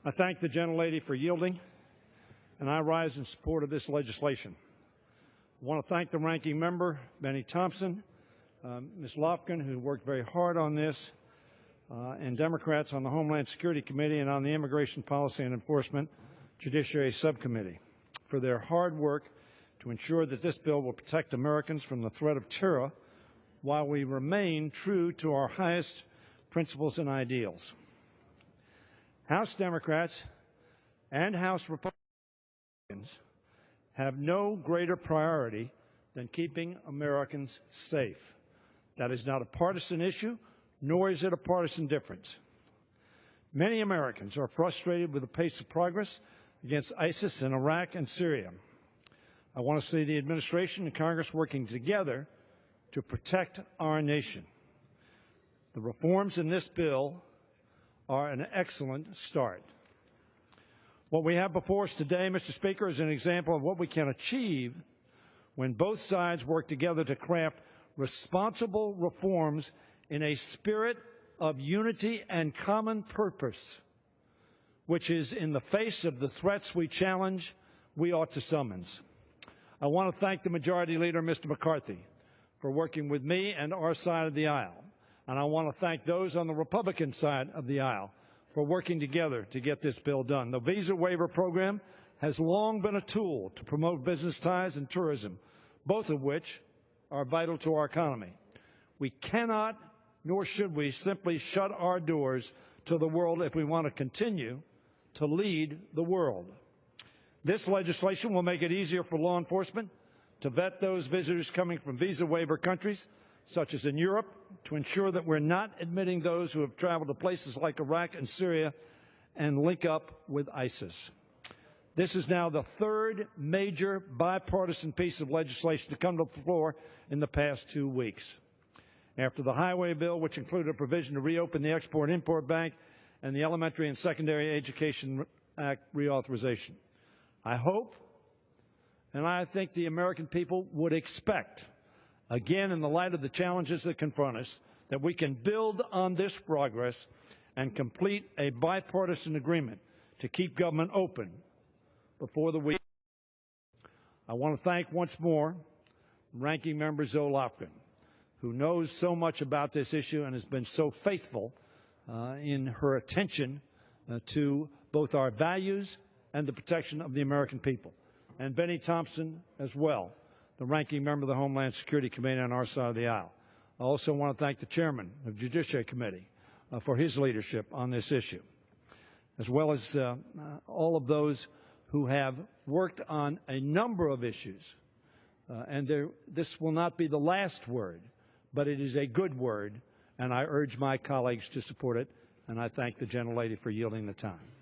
I thank the gentlelady for yielding, and I rise in support of this legislation. I want to thank the ranking member, Bennie Thompson, Ms. Lofgren, who worked very hard on this, and Democrats on the Homeland Security Committee and on the Immigration Policy and Enforcement Judiciary Subcommittee for their hard work to ensure that this bill will protect Americans from the threat of terror while we remain true to our highest principles and ideals. House Democrats and House Republicans have no greater priority than keeping Americans safe. That is not a partisan issue, nor is it a partisan difference. Many Americans are frustrated with the pace of progress against ISIS in Iraq and Syria. I want to see the administration and Congress working together to protect our nation. The reforms in this bill are an excellent start. What we have before us today, Mr. Speaker, is an example of what we can achieve when both sides work together to craft responsible reforms in a spirit of unity and common purpose, which is, in the face of the threats we challenge, we ought to summons. I want to thank the Majority Leader, Mr. McCarthy, for working with me and our side of the aisle. And I want to thank those on the Republican side of the aisle for working together to get this bill done. The visa waiver program has long been a tool to promote business ties and tourism, both of which are vital to our economy. We cannot, nor should we, simply shut our doors to the world if we want to continue to lead the world. This legislation will make it easier for law enforcement to vet those visitors coming from visa waiver countries, such as in Europe, to ensure that we're not admitting those who have traveled to places like Iraq and Syria and link up with ISIS. This is now the third major bipartisan piece of legislation to come to the floor in the past 2 weeks. After the highway bill, which included a provision to reopen the Export-Import Bank and the Elementary and Secondary Education Act reauthorization. I hope, and I think the American people would expect, again, in the light of the challenges that confront us, that we can build on this progress and complete a bipartisan agreement to keep government open before the week. I want to thank once more Ranking Member Zoe Lofgren, who knows so much about this issue and has been so faithful in her attention to both our values and the protection of the American people. And Bennie Thompson as well, the ranking member of the Homeland Security Committee on our side of the aisle. I also want to thank the chairman of the Judiciary Committee for his leadership on this issue, as well as all of those who have worked on a number of issues. This will not be the last word, but it is a good word, and I urge my colleagues to support it, and I thank the gentlelady for yielding the time.